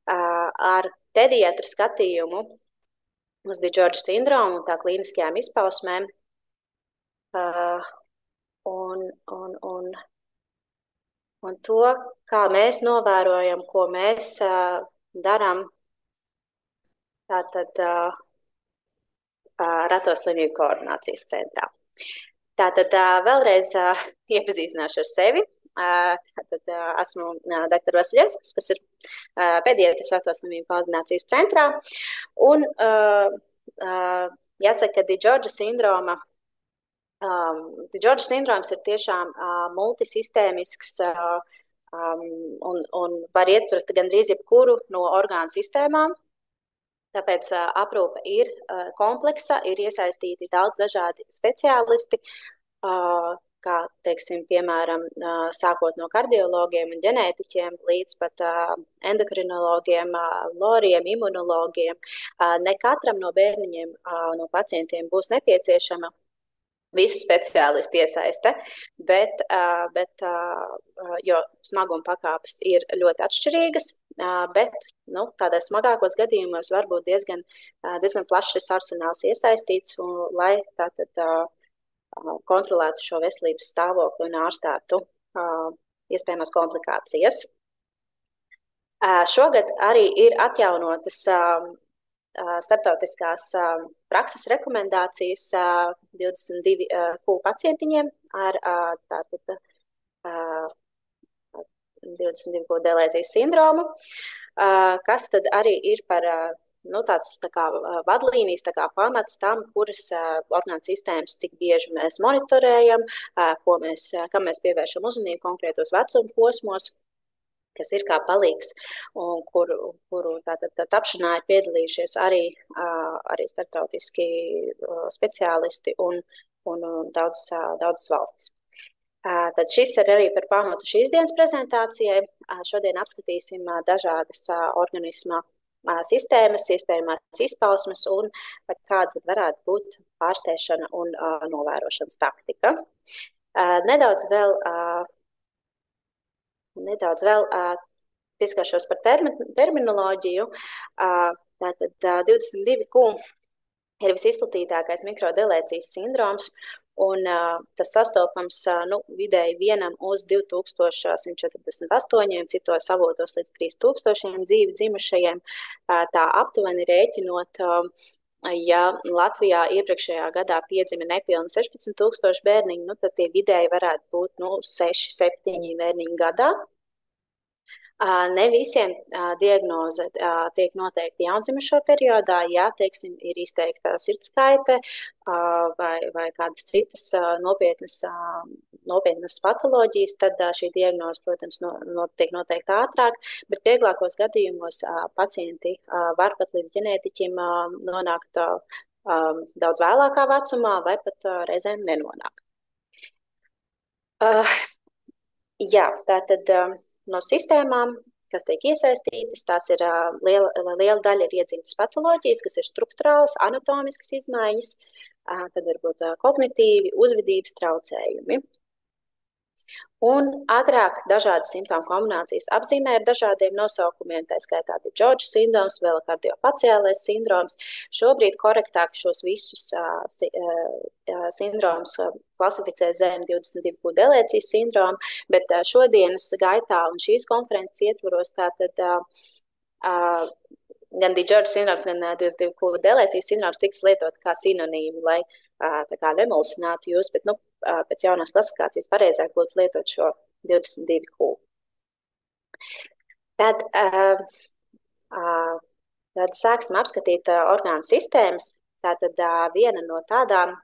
ar pediatra skatījumu uz DiGeorge sindromu un tā klīniskajām izpausmēm. Un to, kā mēs novērojam, ko mēs darām, tātad Reto slimību koordinācijas centrā. Tātad vēlreiz iepazīstināšu ar sevi. Tātad esmu dr. Vasiļevskis, kas ir pediatrs Reto slimību koordinācijas centrā. Un jāsaka, ka DiGeorge sindroms ir tiešām multisistēmisks un var ietvert gandrīz jebkuru no orgānu sistēmām. Tāpēc aprūpe ir kompleksa, ir iesaistīti daudz dažādi speciālisti, kā, teiksim, piemēram, sākot no kardiologiem un ģenētiķiem līdz pat endokrinologiem, loriem, imunologiem. Ne katram no bērniņiem, no pacientiem būs nepieciešama visu speciālistu iesaiste, bet jo smaguma pakāpes ir ļoti atšķirīgas, bet tādos smagākos gadījumos var būt diezgan plašs šis arsenāls iesaistīts, lai tātad kontrolētu šo veselības stāvokli un ārstētu iespējamās komplikācijas. Šogad arī ir atjaunotas starptautiskās prakses rekomendācijas 22Q pacientiņiem ar tātad 22Q delēzijas sindromu, kas tad arī ir par tāds tā kā vadlīnijas, tā kā pamats tam, kuras orgānu sistēmas, cik bieži mēs monitorējam, kam mēs pievēršam uzmanību konkrētos vecuma posmos, kas ir kā palīgs, un kuru tātad tapšanā ir piedalījušies arī starptautiski speciālisti un daudzas valstis. Tad šis ir arī par pamatu šīs dienas prezentācijai. Šodien apskatīsim dažādas organisma sistēmas, iespējamās izpausmes un kāda varētu būt pārstēšana un novērošanas taktika. Nedaudz vēl pieskaršos par terminoloģiju. Tātad 22Q ir visizplatītākais mikrodelēcijas sindroms, un tas sastopams vidēji vienam uz 2148, citos avotos līdz 3000 dzīvi dzimušajiem. Tā aptuveni rēķinot, ja Latvijā iepriekšējā gadā piedzima nepilni 16,000 bērniņu, tad tie vidēji varētu būt 6-7 bērniņu gadā. Ne visiem diagnoze tiek noteikti jaundzimušo periodā, ja, teiksim, ir izteikta sirdskaite vai kādas citas nopietnas patoloģijas, tad šī diagnoze, protams, tiek noteikti ātrāk, bet vieglākos gadījumos pacienti var pat līdz ģenētiķim nonākt daudz vēlākā vecumā vai pat reizēm nenonākt. Jā, tātad no sistēmām, kas tiek iesaistītas, tās ir liela daļa ir iedzimtas patoloģijas, kas ir strukturālas, anatomiskas izmaiņas, tad varbūt kognitīvi, uzvedības traucējumi. Un agrāk dažādas simptomu kombinācijas apzīmē ar dažādiem nosaukumiem, tā skaitā DiGeorge sindroms, velokardiofaciālais sindroms. Šobrīd korektāk šos visus sindromus klasificē zem 22Q delēcijas sindromu, bet šodienas gaitā un šīs konferences ietvaros tātad gan DiGeorge sindroms, gan 22Q delēcijas sindroms tiks lietot kā sinonīmi, lai tā kā nemulsinātu jūs, bet pēc jaunās klasifikācijas pareizāk būtu lietot šo 22Q. Tad sāksim apskatīt orgānu sistēmas. Tātad viena no tādām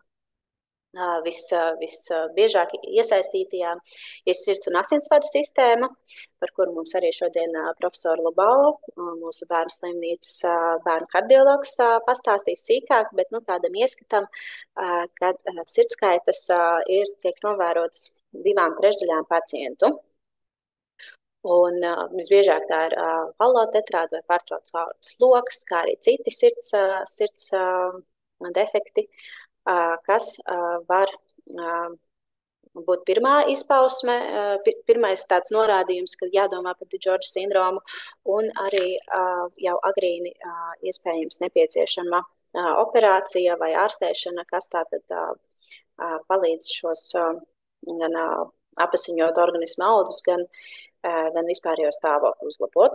visbiežāk iesaistītajām ir sirds un asinsvadu sistēma, par kuru mums arī šodien profesora Lubau, mūsu bērnu slimnīcas bērnu kardiologs, pastāstīs sīkāk, bet tādam ieskatam, kad sirdskaitas tiek novērots 2/3 pacientu. Un visbiežāk tā ir halotetrāda vai pārtrauc aortas loks, kā arī citi sirds defekti, kas var būt pirmā izpausme, pirmais tāds norādījums, ka jādomā par Džordža sindromu, un arī jau agrīni iespējams nepieciešama operācija vai ārstēšana, kas tātad palīdz šos gan apasiņot organismu audus, gan vispārējo stāvokli uzlabot.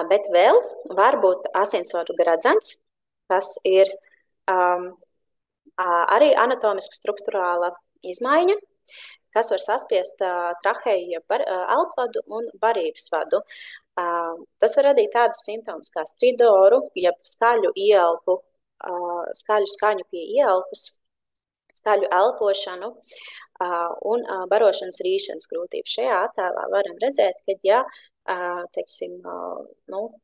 Bet vēl var būt asinsvadu gradzens, kas ir arī anatomiski struktūrāla izmaiņa, kas var saspiest traheju, elpvadu un barības vadu. Tas var radīt tādus simptomus kā stridoru, jeb skaļu ieelpu, skaņu pie ieelpas, skaļu elpošanu un barošanas rīšanas grūtības. Šajā attēlā varam redzēt, ka ja, teiksim,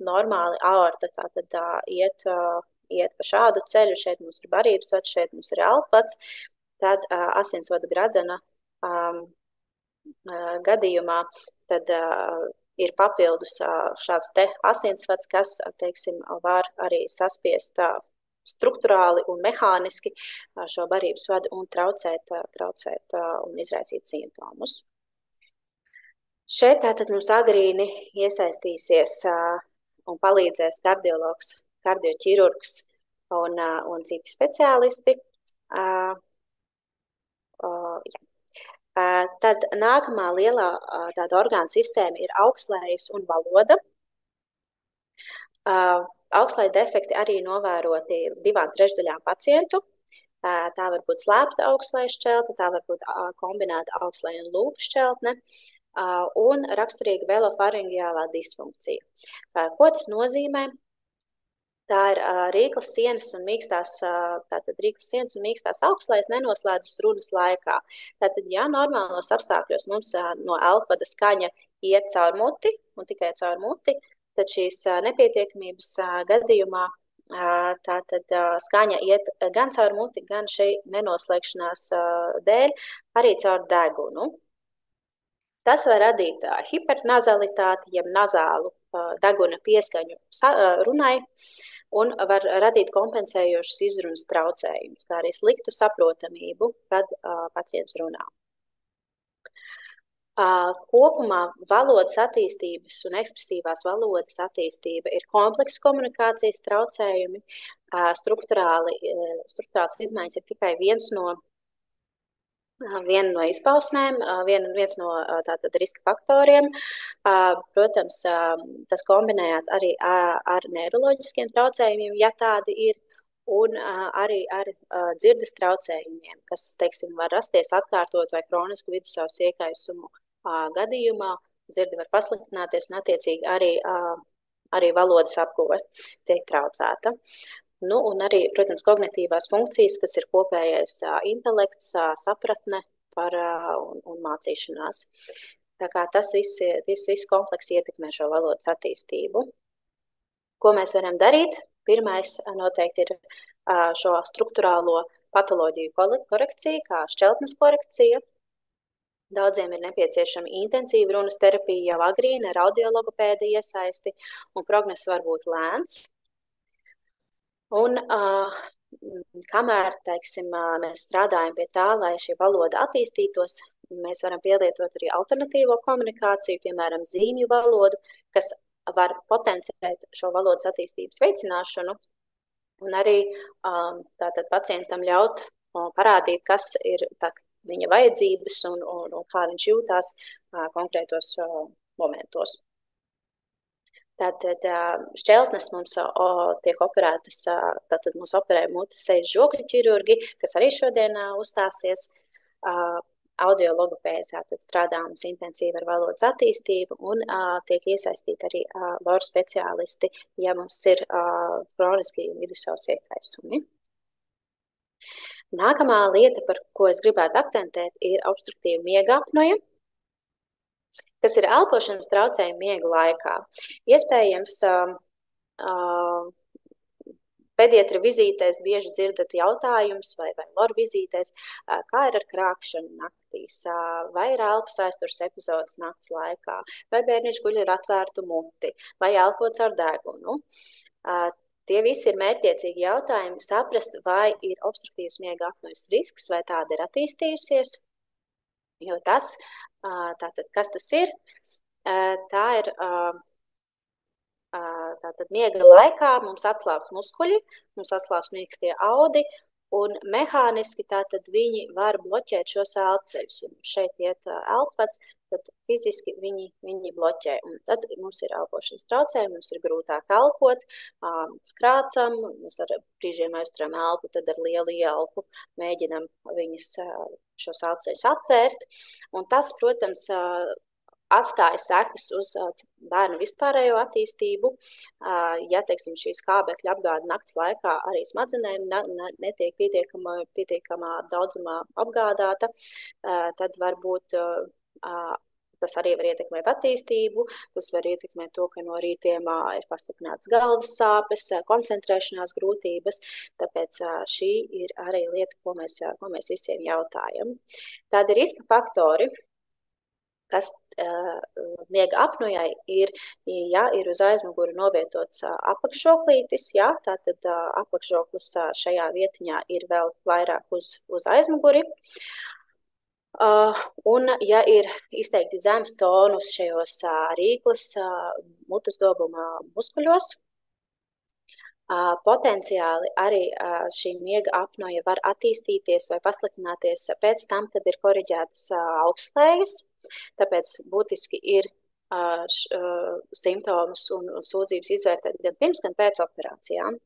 normāli aorta tātad iet pa šādu ceļu, šeit mums ir barības vads, šeit mums ir elpvads, tad asinsvadu gradzena gadījumā tad ir papildus šāds te asinsvads, kas, teiksim, var arī saspiest strukturāli un mehāniski šo barības vadu un traucēt un izraisīt simptomus. Šeit tātad mums agrīni iesaistīsies un palīdzēs kardiologs, kardioķirurgs un citi speciālisti. Tad nākamā lielā tāda orgāna sistēma ir augstslējas un valoda. Augstslēju defekti arī novēroti 2/3 pacientu. Tā var būt slēpta augstslēju šķeltne, tā var būt kombinēta augstslēju un lūpu šķeltne un raksturīga velofaringiālā disfunkcija. Ko tas nozīmē? Tā ir rīklas sienas un mīkstās augstslējas nenoslēdzas runas laikā. Tātad, ja normālos apstākļos mums no elpvada skaņa iet caur muti un tikai caur muti, tad šīs nepietiekamības gadījumā tātad skaņa iet gan caur muti, gan šī nenoslēgšanās dēļ arī caur degunu. Tas var radīt hipernazalitāti, jeb nazālu deguna pieskaņu runai un var radīt kompensējošas izrunas traucējumus, kā arī sliktu saprotamību, kad pacients runā. Kopumā valodas attīstības un ekspresīvās valodas attīstība ir kompleksa komunikācijas traucējumi. Struktūrāls izmaiņas ir tikai viena no izpausmēm, viens no tātad riska faktoriem. Protams, tas kombinējās arī ar neiroloģiskiem traucējumiem, ja tādi ir, un arī ar dzirdes traucējumiem, kas, teiksim, var rasties atkārtot vai kronisku vidusceļa iekaisumu gadījumā. Dzirde var pasliktināties un attiecīgi arī valodas apguve tiek traucēta. Un arī, protams, kognitīvās funkcijas, kas ir kopējais intelekts, sapratne un mācīšanās. Tā kā tas viss kompleks ietekmē šo valodas attīstību. Ko mēs varam darīt? Pirmais noteikti ir šo struktūrālo patoloģiju korekcija, kā šķeltnes korekcija. Daudziem ir nepieciešama intensīva runas terapija jau agrīni ar audiologopēda iesaisti, un progress var būt lēns. Un kamēr, teiksim, mēs strādājam pie tā, lai šī valoda attīstītos, mēs varam pielietot arī alternatīvo komunikāciju, piemēram, zīmju valodu, kas var potenciēt šo valodas attīstības veicināšanu, un arī tātad pacientam ļaut parādīt, kas ir viņa vajadzības un kā viņš jūtās konkrētos momentos. Tātad šķeltnes mums tiek operētas, tātad mums operē mutes sejas žokļu ķirurgi, kas arī šodien uzstāsies. Audiologopēds tātad strādā mums intensīvi ar valodas attīstību un tiek iesaistīti arī loru speciālisti, ja mums ir kroniski vidusceļa iekaisumi. Nākamā lieta, par ko es gribētu akcentēt, ir obstruktīva miega apnoja, kas ir elpošanas traucējumi miega laikā. Iespējams, pediatra vizītēs bieži dzirdat jautājumus vai loru vizītēs, kā ir ar krākšanu naktīs, vai ir elpas aizturs epizodes nakts laikā, vai bērniņš guļ ar atvērtu muti, vai elpo caur degunu. Tie visi ir mērķtiecīgi jautājumi saprast, vai ir obstruktīvs miega apnojas risks, vai tāda ir attīstījusies. Jo tas, tātad, kas tas ir? Tā ir tātad miega laikā mums atslābs muskuļi, mums atslābs mīkstie audi, un mehāniski tātad viņi var bloķēt šos elpceļus. Ja šeit iet elpvads, tad fiziski viņi bloķē. Un tad mums ir elpošanas traucējumi, mums ir grūtāk elpot, skrācam, mēs ar brīžiem aizturam elpu, tad ar lielu ielpu mēģinam šos elpceļus atvērt. Un tas, protams, atstāja sekas uz bērnu vispārējo attīstību. Ja, teiksim, šī skābekļa apgāde nakts laikā arī smadzenēm netiek pietiekamā daudzumā apgādāta, tad varbūt tas arī var ietekmēt attīstību, tas var ietekmēt to, ka no rītiem ir pastiprināts galvas sāpes, koncentrēšanās grūtības, tāpēc šī ir arī lieta, ko mēs visiem jautājam. Tādi riska faktori, kas miega apnojai ir, ja ir uz aizmuguri novietots apakšžoklītis, ja, tātad apakšžoklis šajā vietiņā ir vēl vairāk uz aizmuguri. Un, ja ir izteikti zems tonus šajos rīklas mutes dobuma muskuļos, potenciāli arī šī miega apnoja var attīstīties vai pasliktināties pēc tam, kad ir koriģētas augstslēgas, tāpēc būtiski ir simptomus un sūdzības izvērtēt gan pirms, gan pēc operācijām.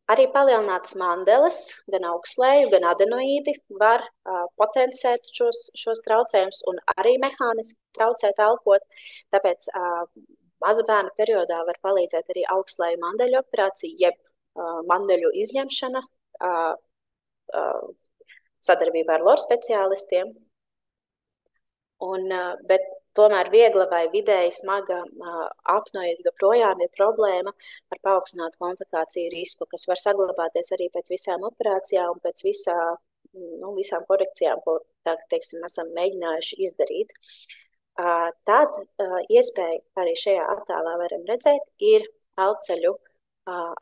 Arī palielinātas mandeles, gan augstslēju, gan adenoīdi var potenciēt šos traucējumus un arī mehāniski traucēt elpot, tāpēc mazbērnu periodā var palīdzēt arī augstslēju mandeļu operācija, jeb mandeļu izņemšana sadarbībā ar LOR speciālistiem. Bet tomēr viegla vai vidēji smaga apnoja joprojām ir problēma ar paaugstinātu komplikāciju risku, kas var saglabāties arī pēc visām operācijām un pēc visām korekcijām, ko teiksim, esam mēģinājuši izdarīt. Tad iespēja arī šajā attēlā varam redzēt, ir elpceļu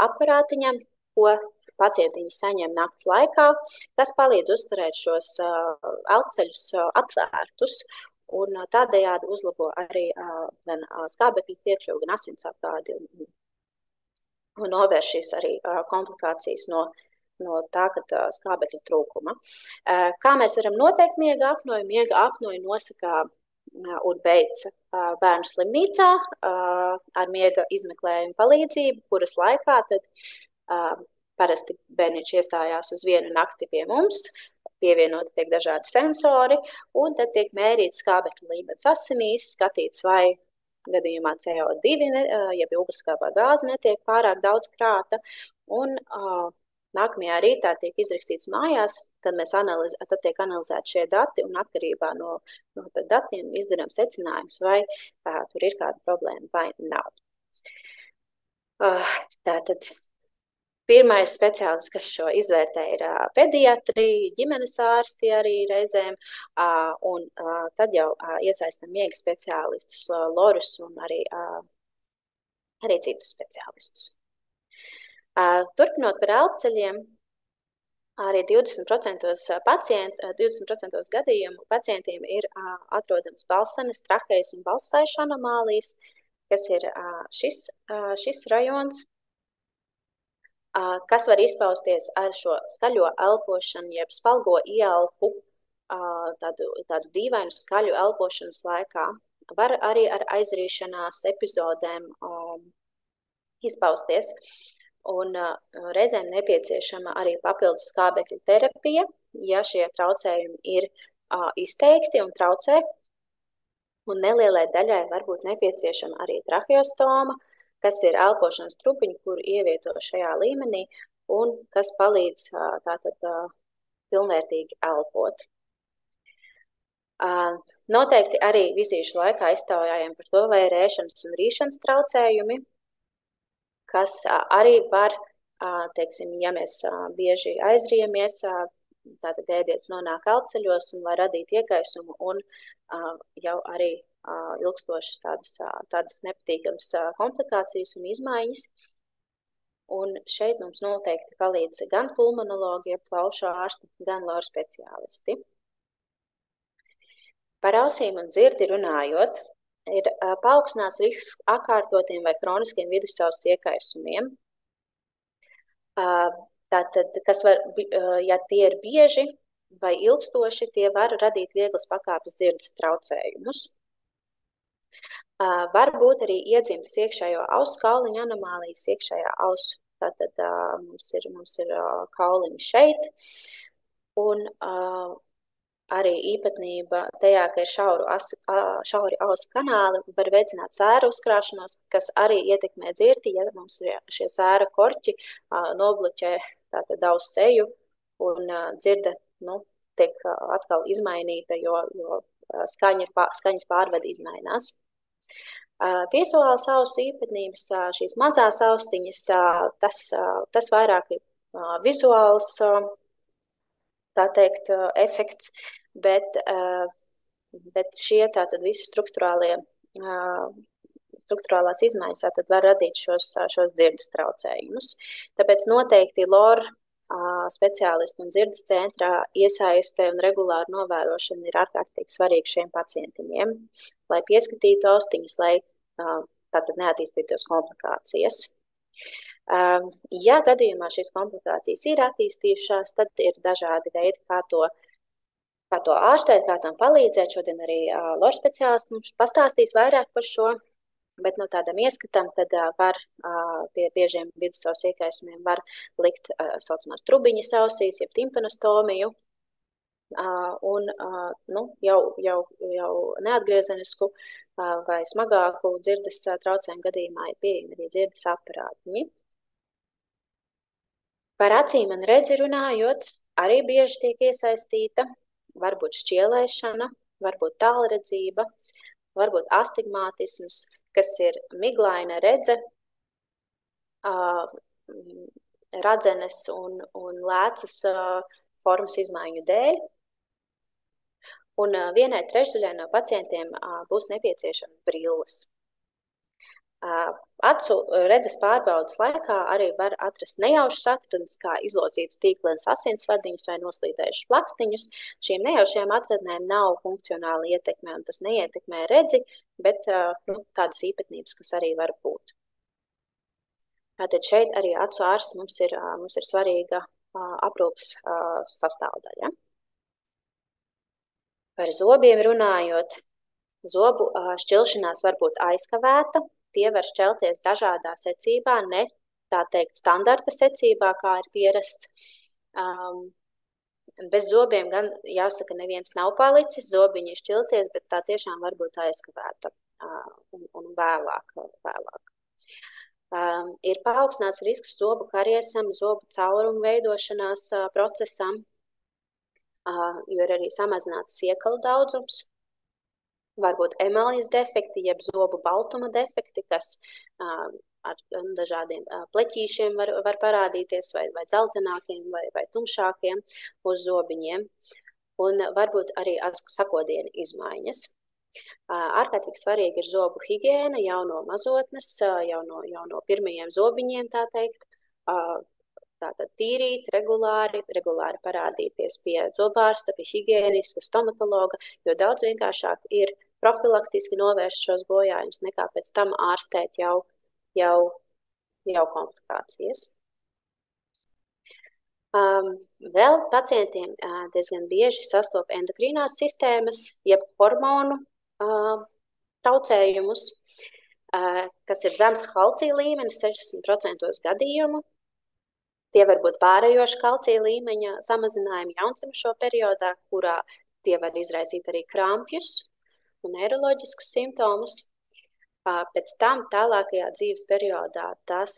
aparātiņam, ko pacientiņi saņem nakts laikā, kas palīdz uzturēt šos elpceļus atvērtus un tādējādi uzlabo arī gan skābekļa piekļuvi, gan asinsapgādi un novērš šīs arī komplikācijas no tā, ka skābekļa trūkuma. Kā mēs varam noteikt miega apnoju? Miega apnoju nosaka un veica bērnu slimnīcā ar miega izmeklējumu palīdzību, kuras laikā tad parasti bērniņš iestājās uz vienu nakti pie mums, pievienoti tiek dažādi sensori, un tad tiek mērīts skābekļa līmenis asinīs, skatīts, vai gadījumā CO2, jeb ugunskābā gāze netiek pārāk daudz krāta, un nākamajā rītā tiek izrakstīts mājās, tad tiek analizēti šie dati un atkarībā no datiem izdarām secinājumus, vai tur ir kāda problēma vai nav. Tātad pirmais speciālists, kas šo izvērtē, ir pediatri, ģimenes ārsti arī reizēm, un tad jau iesaistam miega speciālistus, lorus un arī citus speciālistus. Turpinot par elpceļiem, arī 20% gadījumu pacientiem ir atrodams balsenes, trahejas un balssaišu anomālijas, kas ir šis rajons, kas var izpausties ar šo skaļo elpošanu, jeb spalgo ieelpu, tādu dīvainu skaļu elpošanas laikā. Var arī ar aizrīšanās epizodēm izpausties. Un reizēm nepieciešama arī papildus skābekļa terapija, ja šie traucējumi ir izteikti un traucē. Un nelielai daļai var būt nepieciešama arī traheostoma, kas ir elpošanas trupiņi, kur ievieto šajā līmenī un kas palīdz tātad pilnvērtīgi elpot. Noteikti arī vizīšu laikā iztaujājam par to, vai ir ēšanas un rīšanas traucējumi, kas arī var, teiksim, ja mēs bieži aizriemies, tātad ēdiens nonāk elpceļos un var radīt iekaisumu un jau arī ilgstošas tādas nepatīkamas komplikācijas un izmaiņas. Un šeit mums noteikti palīdz gan pulmonologi, jeb plaušu ārsti, gan loru speciālisti. Par ausīm un dzirdi runājot, ir paaugstināts risks atkārtotiem vai kroniskiem vidusceļu iekaisumiem. Tātad, ja tie ir bieži vai ilgstoši, tie var radīt vieglas pakāpes dzirdes traucējumus. Var būt arī iedzimtas iekšējo ausu kauliņu anomālijas, iekšējā ausu. Tātad mums ir kauliņi šeit, un arī īpatnība tajā, ka ir šauri ausu kanāli, var veicināt sēru uzkrāšanos, kas arī ietekmē dzirdi, ja mums šie sēra korķi nobloķē tātad ausu seju, un dzirde tiek atkal izmainīta, jo skaņas pārvedi izmainās. Vizuāls ausu īpatnības, šīs mazās austiņas, tas vairāk ir vizuāls, tā teikt, efekts, bet šie tātad visi struktūrālās izmaiņas tātad var radīt šos dzirdes traucējumus. Tāpēc noteikti LOR speciālistu un dzirdes centrā iesaiste un regulāra novērošana ir ārkārtīgi svarīga šiem pacientiņiem, lai pieskatītu austiņas, lai tātad neattīstītos komplikācijas. Ja gadījumā šīs komplikācijas ir attīstījušās, tad ir dažādi veidi, kā to ārstēt, kā tam palīdzēt. Šodien arī LOR speciālists mums pastāstīs vairāk par šo, bet no tādam ieskatam, tad var pie biežiem vidusceļu iekaisumiem var likt saucamās trubiņas ausīs, jeb timpanostomiju, un jau neatgriezenisku vai smagāku dzirdes traucējumu gadījumā ir pieejami arī dzirdes aparātiņi. Par acīm un redzi runājot, arī bieži tiek iesaistīta, varbūt šķielēšana, varbūt tālredzība, varbūt astigmātisms, kas ir miglaina redze, radzenes un lēcas formas izmaiņu dēļ. Un 1/3 no pacientiem būs nepieciešama brilles. Acu redzes pārbaudas laikā arī var atrast nejaušas atradnes, kā izlocītas tīklēnas asinsvadiņas vai noslīdējušas plakstiņus. Šīm nejaušajām atradnēm nav funkcionāla ietekme, un tas neietekmē redzi, bet tādas īpatnības, kas arī var būt. Tātad šeit arī acu ārsts mums ir svarīga aprūpes sastāvdaļa. Par zobiem runājot, zobu šķilšanās var būt aizkavēta. Tie var šķelties dažādā secībā, ne tā teikt standarta secībā, kā ir pierasts. Bez zobiem gan jāsaka, neviens nav palicis, zobiņi ir šķilcies, bet tā tiešām var būt aizkavēta un vēlāk. Ir paaugstināts risks zobu kariesam, zobu caurumu veidošanās procesam, jo ir arī samazināts siekalu daudzums. Varbūt emalijas defekti, jeb zobu baltuma defekti, kas ar dažādiem pleķīšiem var parādīties, vai dzeltenākiem, vai tumšākiem uz zobiņiem. Un varbūt arī sakodienu izmaiņas. Ārkārtīgi svarīgi ir zobu higiēna jau no mazotnes, jau no pirmajiem zobiņiem, tā teikt. Tātad tīrīt, regulāri parādīties pie zobārsta, pie higiēniska, stomatologa, jo daudz vienkāršāk ir profilaktiski novērst šos bojājumus, nekā pēc tam ārstēt jau komplikācijas. Vēl pacientiem diezgan bieži sastop endokrīnās sistēmas, jeb hormonu traucējumus, kas ir zems kalcija līmenis 60% gadījumu. Tie var būt pārējoši kalcija līmeņa samazinājumi jaundzimušo periodā, kurā tie var izraisīt arī krampjus un neiroloģiskus simptomus. Pēc tam tālākajā dzīves periodā tas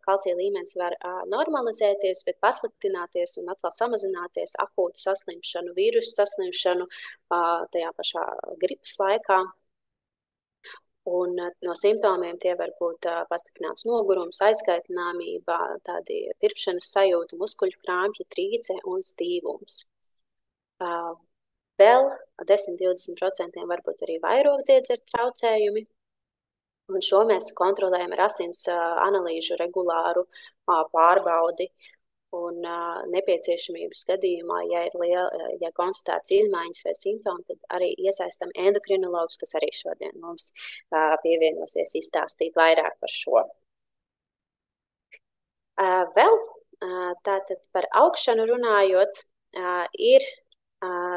kalcija līmenis var normalizēties, bet pasliktināties un atkal samazināties akūtu saslimšanu, vīrusu saslimšanu tajā pašā gripas laikā. Un no simptomiem tie var būt pastiprināts nogurums, aizkaitināmība, tādi tirpšanas sajūta, muskuļu krāmpji, trīce un stīvums. Vēl 10–20% var būt arī vairogdziedzera traucējumi, un šo mēs kontrolējam ar asins analīžu regulāru pārbaudi. Un nepieciešamības gadījumā, ja konstatēts izmaiņas vai simptomi, tad arī iesaistam endokrinologus, kas arī šodien mums pievienosies izstāstīt vairāk par šo. Vēl tātad par augšanu runājot, ir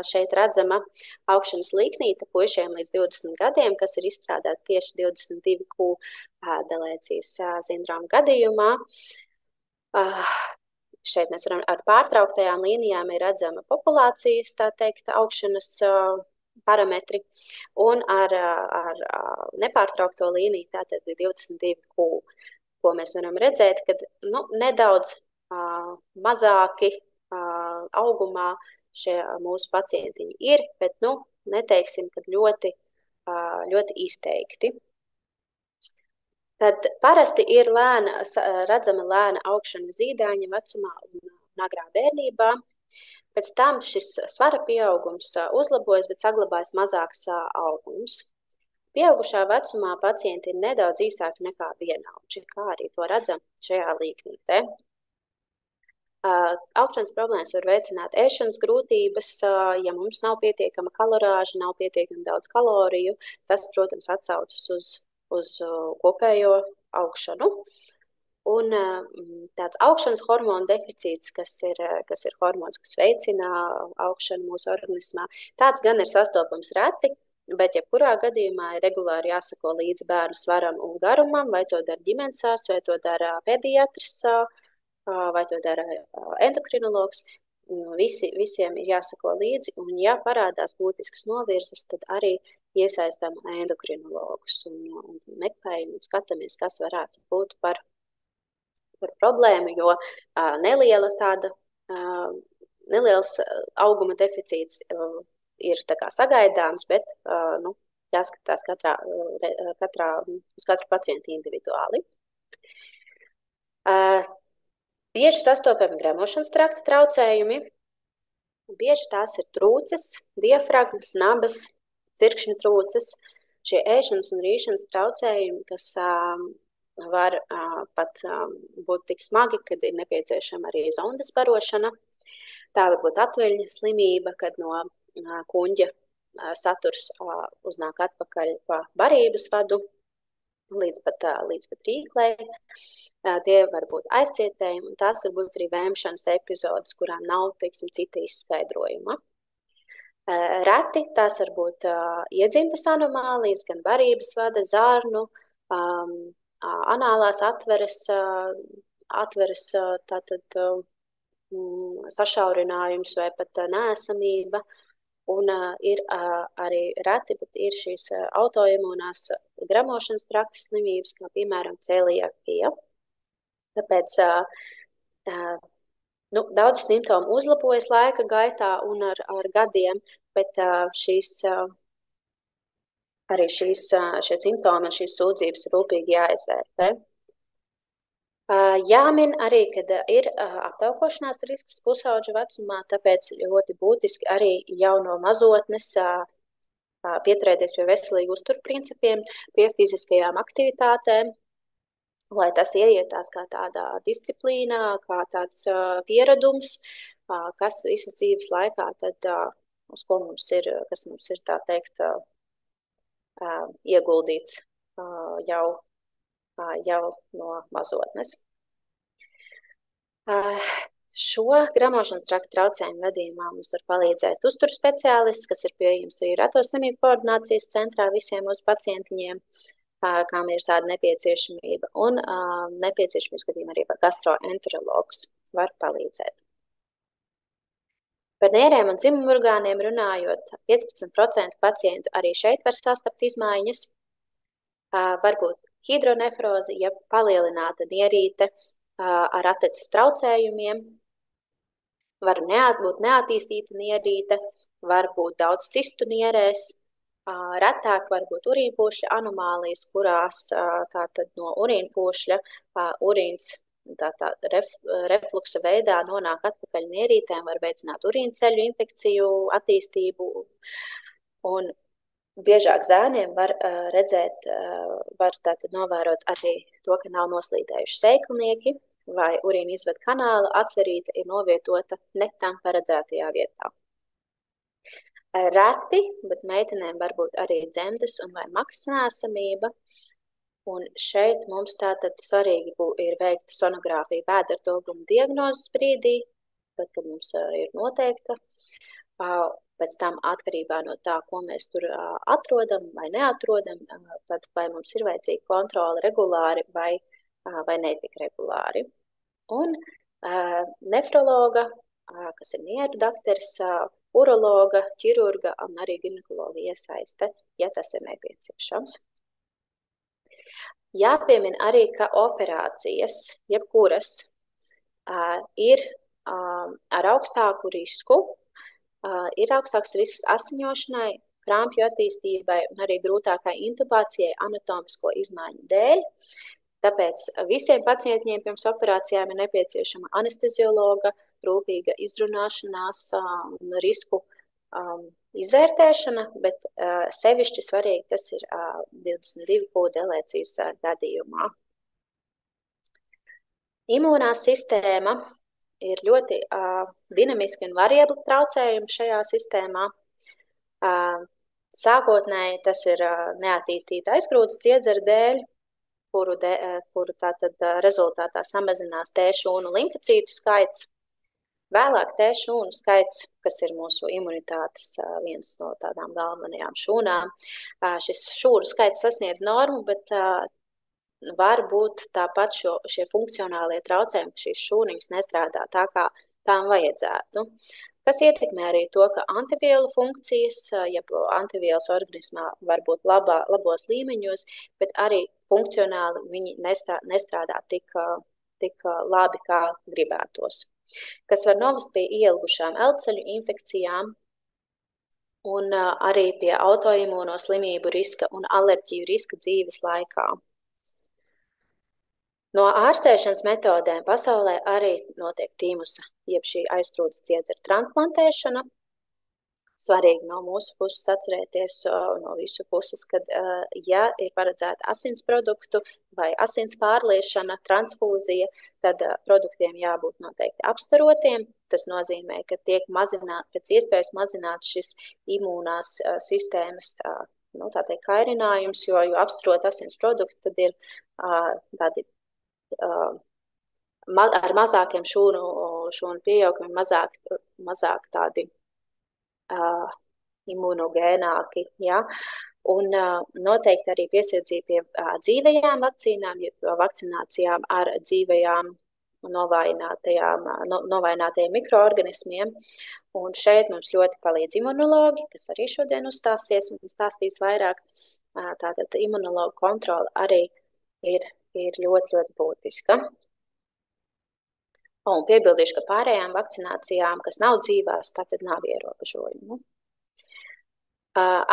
šeit redzama augšanas līknīte puišiem līdz 20 gadiem, kas ir izstrādāta tieši 22Q delēcijas sindroma gadījumā. Šeit mēs varam ar pārtrauktajām līnijām ir redzama populācijas, tā teikt, augšanas parametri, un ar nepārtraukto līniju, tātad 22Q, ko mēs varam redzēt, kad nedaudz mazāki augumā šie mūsu pacientiņi ir, bet neteiksim, kad ļoti, ļoti izteikti. Tad parasti ir redzama lēna augšana zīdaiņa vecumā un agrā bērnībā. Pēc tam šis svara pieaugums uzlabojas, bet saglabājas mazāks augums. Pieaugušā vecumā pacienti ir nedaudz īsāki nekā vienaudži, kā arī to redzam šajā līknītē. Augšanas problēmas var veicināt ēšanas grūtības, ja mums nav pietiekama kalorāža, nav pietiekami daudz kaloriju. Tas, protams, atsaucas uz kopējo augšanu. Un tāds augšanas hormonu deficīts, kas ir hormons, kas veicina augšanu mūsu organismā, tāds gan ir sastopams reti, bet jebkurā gadījumā ir regulāri jāsako līdzi bērnu svaram un garumam, vai to dara ģimenes ārsts, vai to dara pediatrs, vai to dara endokrinologs. Visiem ir jāsako līdzi, un ja parādās būtiskas novirzes, tad arī iesaistam endokrinologus un meklējam un skatāmies, kas varētu būt par problēmu, jo neliels auguma deficīts ir tā kā sagaidāms, bet jāskatās uz katru pacientu individuāli. Bieži sastopami gremošanas trakta traucējumi. Bieži tās ir trūces, diafragmas, nabas, cirkšņu trūces, šie ēšanas un rīšanas traucējumi, kas var pat būt tik smagi, kad ir nepieciešama arī zondes barošana. Tā var būt atveļņa slimība, kad no kuņģa saturs uznāk atpakaļ pa barības vadu, līdz pat rīklei. Tie var būt aizcietējumi, un tās var būt arī vēmšanas epizodes, kurām nav, teiksim, cita izskaidrojuma. Reti tās var būt iedzimtas anomālijas, gan barības vada, zarnu, anālās atveres tātad sašaurinājums vai pat neesamība. Un ir arī reti, bet ir šīs autoimunās gremošanas trakta slimības, kā piemēram celiakija. Tāpēc daudz simptomu uzlabojas laika gaitā un ar gadiem, bet šie simptomi un šīs sūdzības ir rūpīgi jāizvērtē. Jāmin arī, kad ir aptaukošanās risks pusauģa vecumā, tāpēc ļoti būtiski arī jau no mazotnes pieturēties pie veselīgu uzturprincipiem, pie fiziskajām aktivitātēm, lai tas ieietās kā tādā disciplīnā, kā tāds pieredums, kas visas dzīves laikā tad, uz ko mums ir, kas mums ir, tā teikt, ieguldīts jau no mazotnes. Šo gremošanas trakta traucējumu gadījumā mums var palīdzēt uzturu speciālists, kas ir pieejams arī reto slimību koordinācijas centrā visiem mūsu pacientiņiem, kam ir tāda nepieciešamība, un nepieciešamības gadījumā arī gastroenterologs var palīdzēt. Par nierēm un dzimumorgāniem runājot, 15% pacientu arī šeit var sastapt izmaiņas, varbūt hidronefrozi, ja palielināta nierīte ar atteces traucējumiem, var būt neattīstīta nierīte, var būt daudz cistu nierēs, retāk var būt urīnpūšļa anomālijas, kurās tātad no urīnpūšļa urīns refluksa veidā nonāk atpakaļ mierītēm, var veicināt urīnceļu infekciju attīstību. Un biežāk zēniem var redzēt, var tātad novērot arī to, ka nav noslīdējuši sēklinieki vai urīna izved kanāla atverīte ir novietota ne tam paredzētajā vietā. Reti, bet meitenēm var būt arī dzemdes un vai maksas neesamība. Un šeit mums tātad svarīgi ir veikt sonogrāfiju vēderdolguma diagnozes brīdī, tad, kad mums ir noteikta. Pēc tam atkarībā no tā, ko mēs tur atrodam vai neatrodam, tad vai mums ir vajadzīga kontrole regulāri vai netik regulāri. Un nefrologa, kas ir nieru dakteris, urologa, ķirurga un arī ginekologa iesaiste, ja tas ir nepieciešams. Jāpiemina arī, ka operācijas, jebkuras, ir ar augstāku risku, ir augstāks risks asiņošanai, krampju attīstībai un arī grūtākai intubācijai anatomisko izmaiņu dēļ. Tāpēc visiem pacientiem pirms operācijām ir nepieciešama anesteziologa, rūpīga izrunāšanās un risku izvērtēšana, bet sevišķi svarīgi tas ir 22 delēcijas gadījumā. Imūnā sistēma ir ļoti dinamiski un variabli traucējumi šajā sistēmā. Sākotnēji tas ir neattīstīta aizgrūdas ķiedzera dēļ, kuru tātad rezultātā samazinās T šūnu limfocītu skaits. Vēlāk T šūnu skaits, kas ir mūsu imunitātes viens no tādām galvenajām šūnām, šis šūnu skaits sasniedz normu, bet var būt tāpat šie funkcionālie traucējumi, ka šīs šūniņas nestrādā tā, kā tām vajadzētu. Kas ietekmē arī to, ka antivielu funkcijas, ja antivielas organismā var būt labos līmeņos, bet arī funkcionāli viņi nestrādā tik labi, kā gribētos. Kas var novest pie ielgušām elpceļu infekcijām un arī pie autoimūno slimību riska un alerģiju riska dzīves laikā. No ārstēšanas metodēm pasaulē arī notiek tīmusa, jeb šī aizgrūdas ķiedzera transplantēšana. Svarīgi no mūsu puses atcerēties, no visu puses, kad, ja ir paredzēta asins produktu vai asins pārliešana, transfūzija, tad produktiem jābūt noteikti apstarotiem. Tas nozīmē, ka tiek pēc iespējas mazināt šis imūnās sistēmas tā teikt, kairinājums, jo apstarot asins produktu, tad ir tādi ar mazākiem šūnu pieaugumiem, mazāk tādi imunogēnāki, ja? Un noteikti arī piesardzība pie dzīvajām vakcīnām, ja vakcinācijām ar dzīvajām novājinātajiem mikroorganismiem. Un šeit mums ļoti palīdz imunologi, kas arī šodien uzstāsies un stāstīs vairāk. Tātad imunologu kontrola arī ir ļoti, ļoti būtiska. Un piebildīšu, ka pārējām vakcinācijām, kas nav dzīvās, tātad nav ierobežojumu.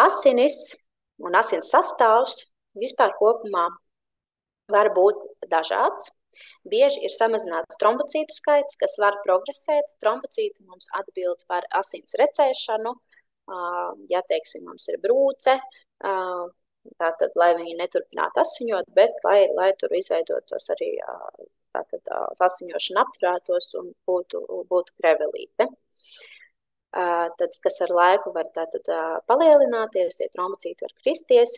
Asinis un asins sastāvs vispār kopumā var būt dažāds. Bieži ir samazināts trombocītu skaits, kas var progresēt. Trombocīti mums atbild par asins recēšanu, ja, teiksim, mums ir brūce, tātad, lai viņi neturpinātu asiņot, bet lai tur izveidotos arī tātad asiņošana apturētos un būtu krevelīte. Tad, kas ar laiku var tātad palielināties, tie trombocīti var kristies.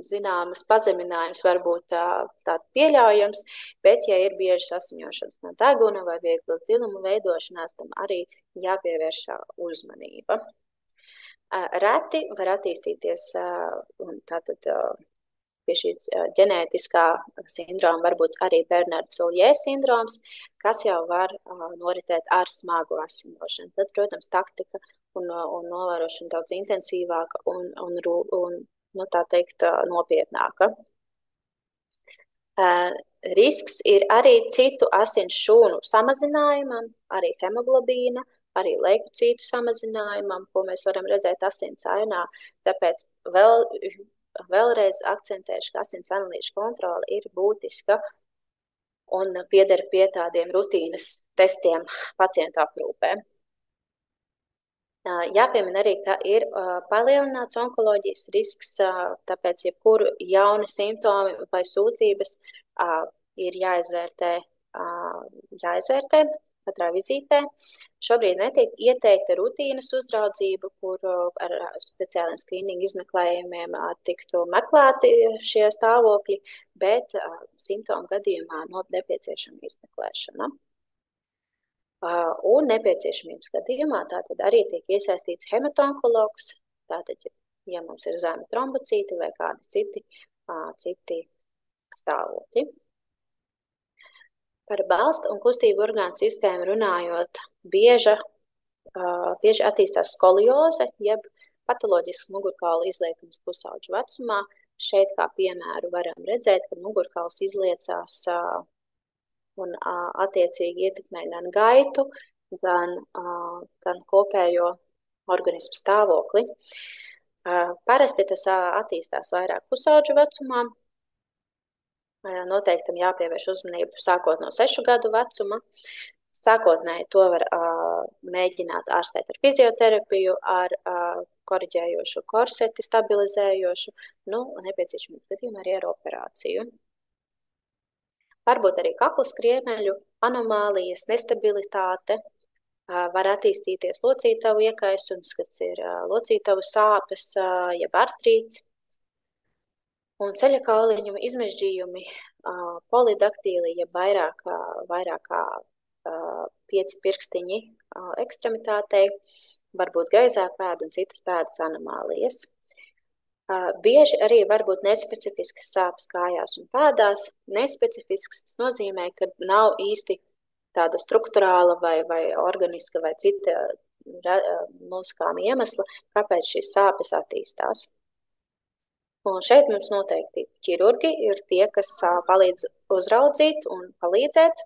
Zināmas pazeminājums var būt pieļaujams, bet ja ir bieži asiņošanas no deguna vai viegla ziluma veidošanās, tam arī jāpievērš uzmanība. Reti var attīstīties tātad pie šīs ģenētiskā sindroma varbūt arī Bernarda-Solie sindroms, kas jau var noritēt ar smagu asiņošanu. Tad, protams, taktika un novērošana daudz intensīvāka un tā teikt, nopietnāka. Risks ir arī citu asins šūnu samazinājumam, arī hemoglobīna, arī leikocītu samazinājumam, ko mēs varam redzēt asins ainā. Tāpēc vēl vēlreiz akcentēšu, ka asins analīžu kontrole ir būtiska un pieder pie tādiem rutīnas testiem pacientu aprūpē. Jāpiemina arī, ka ir palielināts onkoloģijas risks, tāpēc jebkuru jauni simptomi vai sūdzības ir jāizvērtē katrā vizītē. Šobrīd netiek ieteikta rutīnas uzraudzība, kur ar speciāliem skrīningu izmeklējumiem tiktu meklēti šie stāvokļi, bet simptomu gadījumā nepieciešama izmeklēšana. Un nepieciešamības gadījumā tātad arī tiek iesaistīts hematonkologs, tātad, ja mums ir zemi trombocīti vai kādi citi stāvokļi. Par balsta un kustību orgānu sistēmu runājot, bieži attīstās skolioze, jeb patoloģisks mugurkaula izliekums pusauģu vecumā. Šeit kā piemēru varam redzēt, ka mugurkauls izliecās un attiecīgi ietekmē gan gaitu, gan kopējo organismu stāvokli. Parasti tas attīstās vairāk pusauģu vecumā. Noteikti jāpievērš uzmanību sākot no 6 gadu vecuma. Sākotnēji to var mēģināt ārstēt ar fizioterapiju, ar koriģējošu korseti, stabilizējošu, un nepieciešamības gadījumā arī ar operāciju. Varbūt arī kakla skriemeļu anomālijas, nestabilitāte, var attīstīties locītavu iekaisums, kas ir locītavu sāpes, jeb artrīts. Un ceļa kauliņu izmežģījumi, polidaktīli, ja vairāk kā 5 pirkstiņi ekstremitātei, varbūt greizā pēda un citas pēdas anomālijas. Bieži arī var būt nespecifiskas sāpes kājās un pēdās. Nespecifisks tas nozīmē, ka nav īsti tāda strukturāla vai organiska vai cita noskāma iemesla, kāpēc šīs sāpes attīstās. Un šeit mums noteikti ķirurgi ir tie, kas palīdz uzraudzīt un palīdzēt.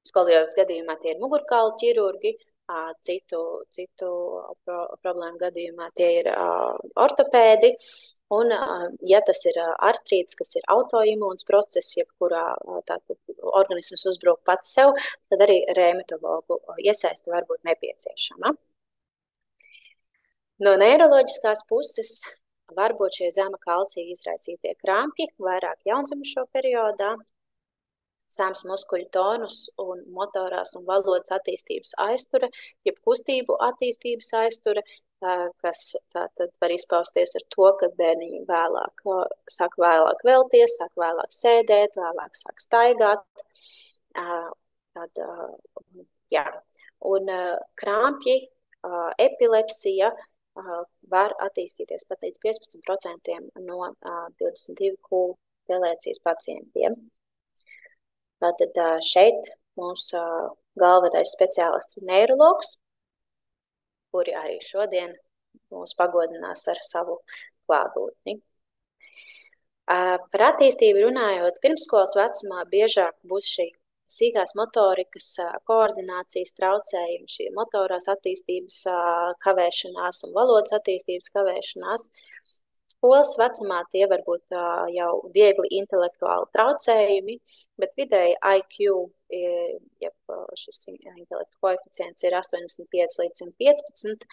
Skoliozes gadījumā tie ir mugurkaula ķirurgi, citu problēmu gadījumā tie ir ortopēdi. Un, ja tas ir artrīts, kas ir autoimūns process, jebkurā organisms uzbruk pats sev, tad arī reumatologu iesaiste var būt nepieciešama. No neiroloģiskās puses var būt šie zema kalcija izraisītie krampji, vairāk jaundzimušo periodā, zems muskuļu tonus un motorās un valodas attīstības aiztura, jeb kustību attīstības aiztura, kas tātad var izpausties ar to, ka bērniņi sāk vēlāk velties, sāk vēlāk sēdēt, vēlāk sāk staigāt. Un krampji, epilepsija var attīstīties pat līdz 15% no 22Q delēcijas pacientiem. Tātad šeit mūsu galvenais speciālists ir neirologs, kuri arī šodien mūs pagodinās ar savu klātbūtni. Par attīstību runājot, pirmsskolas vecumā biežāk būs šī sīkās motorikas koordinācijas traucējumi, šī motorās attīstības kavēšanās un valodas attīstības kavēšanās. Skolas vecumā tie var būt jau viegli intelektuāli traucējumi, bet vidēji IQ, jeb šis intelektu koeficients ir 85 līdz 115,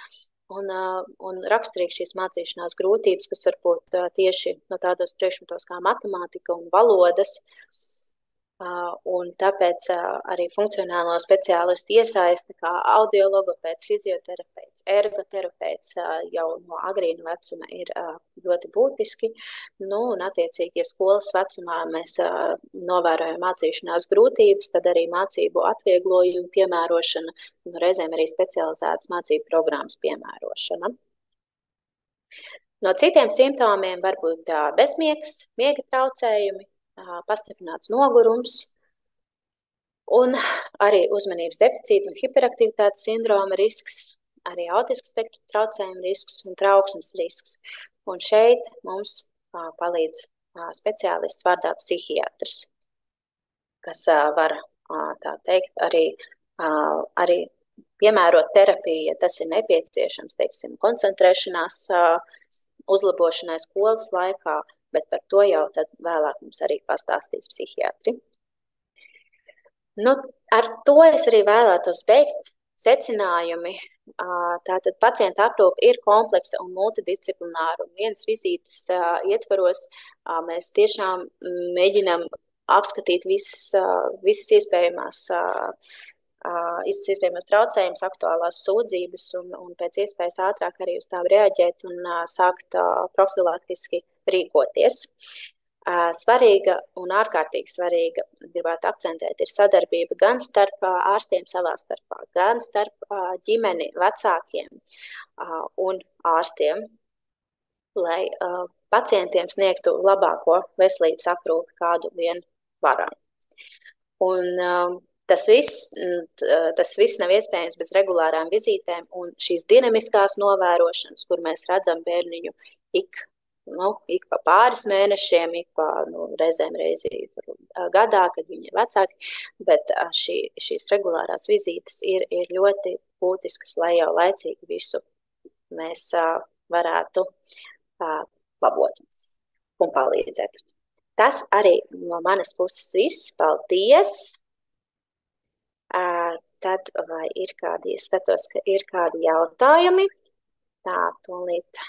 un raksturīgi šīs mācīšanās grūtības, kas var būt tieši no tādos priekšmetos kā matemātika un valodas, un tāpēc arī funkcionālo speciālistu iesaiste kā audiologopēds, fizioterapeits, ergoterapeits jau no agrīna vecuma ir ļoti būtiski. Un attiecīgi, ja skolas vecumā mēs novērojam mācīšanās grūtības, tad arī mācību atvieglojumu piemērošana un reizēm arī specializētas mācību programmas piemērošana. No citiem simptomiem var būt bezmiegs, miega traucējumi, pastiprināts nogurums un arī uzmanības deficīta un hiperaktivitātes sindroma risks, arī autisku spektru traucējumu risks un trauksmes risks. Un šeit mums palīdz speciālists vārdā psihiatrs, kas var, tā teikt, arī piemērot terapiju, ja tas ir nepieciešams, teiksim, koncentrēšanās uzlabošanai skolas laikā, bet par to jau tad vēlāk mums arī pastāstīs psihiatri. Nu, ar to es arī vēlētos beigt secinājumi. Tātad pacienta aprūpe ir kompleksa un multidisciplināra. Un vienas vizītes ietvaros mēs tiešām mēģinām apskatīt visas iespējamos traucējumus, aktuālās sūdzības un pēc iespējas ātrāk arī uz tām reaģēt un sākt profilaktiski rīkoties. Svarīga un ārkārtīgi svarīga, gribētu akcentēt, ir sadarbība gan starp ārstiem savā starpā, gan starp ģimeni, vecākiem un ārstiem, lai pacientiem sniegtu labāko veselības aprūpi, kādu vien varam. Un tas viss nav iespējams bez regulārām vizītēm un šīs dinamiskās novērošanas, kur mēs redzam bērniņu ik pa pāris mēnešiem, ik pa reizēm gadā, kad viņi ir vecāki, bet šīs regulārās vizītes ir ļoti būtiskas, lai jau laicīgi visu mēs varētu labot un palīdzēt. Tas arī no manas puses viss. Paldies! Tad vai ir kādi, es skatos, ka ir kādi jautājumi. Tā, tūlīt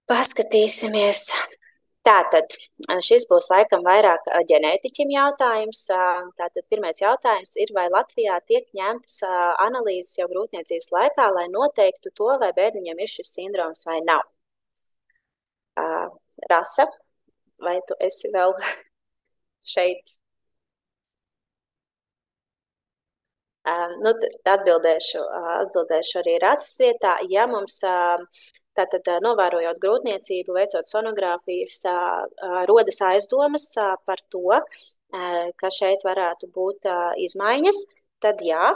paskatīsimies. Tātad, šis būs laikam vairāk ģenētiķim jautājums. Tātad pirmais jautājums ir, vai Latvijā tiek ņemtas analīzes jau grūtniecības laikā, lai noteiktu to, vai bērniņam ir šis sindroms vai nav. Rasa, vai tu esi vēl šeit? Atbildēšu arī Rasas vietā. Ja mums tātad novērojot grūtniecību, veicot sonogrāfijas, rodas aizdomas par to, ka šeit varētu būt izmaiņas, tad jā,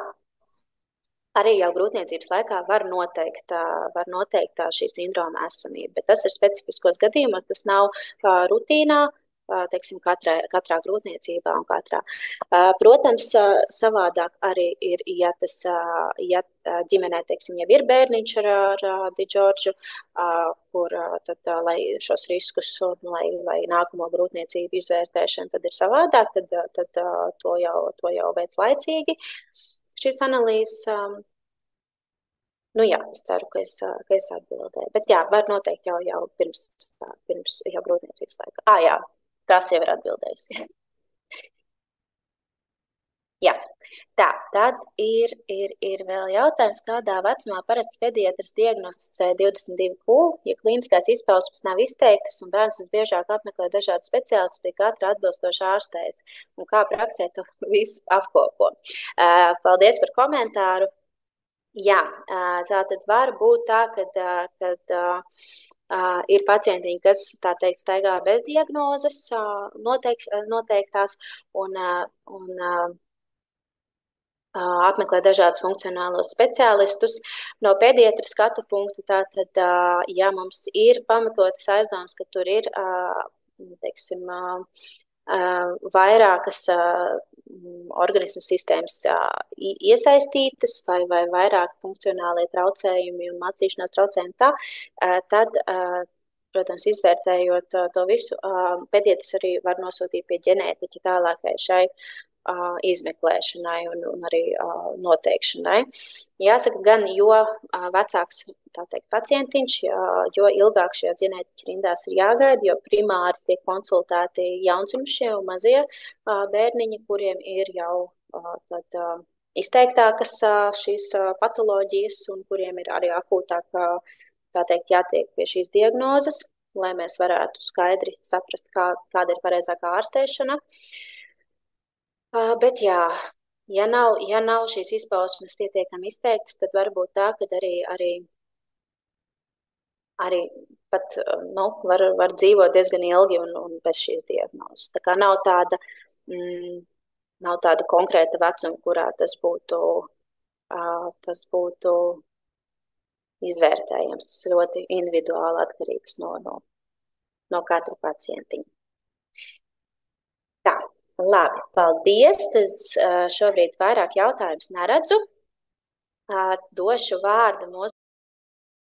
arī jau grūtniecības laikā var noteikt šī sindroma esamība, bet tas ir specifiskos gadījumos, tas nav rutīnā, teiksim, katrā grūtniecībā un katrā. Protams, savādāk arī ir, ja ģimenē, teiksim, jau ir bērniņš ar Diģordžu, kur tad, lai šos riskus, lai nākamo grūtniecību izvērtēšanu, tad ir savādāk, tad to jau veic laicīgi. Šīs analīzes, jā, es ceru, ka es atbildēju, bet jā, var noteikti jau pirms jau grūtniecības laika. Jā. Tas jau ir atbildējusi. Jā, tad ir vēl jautājums, kādā vecumā parasti pediatrs diagnosticē 22Q, ja klīniskās izpausmes nav izteiktas un bērns visbiežāk apmeklē dažādu speciālistus, pie katra atbilstoša ārstējas, un kā praksē to visu apkopo. Paldies par komentāru. Jā, tātad var būt tā, kad ir pacientiņi, kas, tā teikt, staigā bez diagnozes noteiktās un apmeklē dažādus funkcionālos speciālistus. No pediatra skatu punktu, tātad, ja mums ir pamatotas aizdomas, ka tur ir, teiksim, vairākas organismu sistēmas iesaistītas vai vairāk funkcionālie traucējumi un mācīšanās traucējumi tad, protams, izvērtējot to visu, pediatrs arī var nosūtīt pie ģenētiķa tālākai šai izmeklēšanai un arī noteikšanai. Jāsaka, gan jo vecāks, tā teikt, pacientiņš, jo ilgāk šajā ģenētiķa rindās ir jāgaida, jo primāri tiek konsultēti jaundzimušie un mazie bērniņi, kuriem ir jau tad izteiktākas šīs patoloģijas un kuriem ir arī akūtāk, tā teikt, jātiek pie šīs diagnozes, lai mēs varētu skaidri saprast, kāda ir pareizākā ārstēšana. Bet jā, ja nav šīs izpausmes pietiekami izteiktas, tad varbūt tā, ka arī pat var dzīvot diezgan ilgi un bez šīs diagnozes. Tā kā nav tāda konkrēta vecuma, kurā tas būtu izvērtējams. Tas ļoti individuāli atkarīgs no katra pacientiņa. Tā. Labi, paldies. Šobrīd vairāk jautājumus neredzu. Došu vārdu mūsu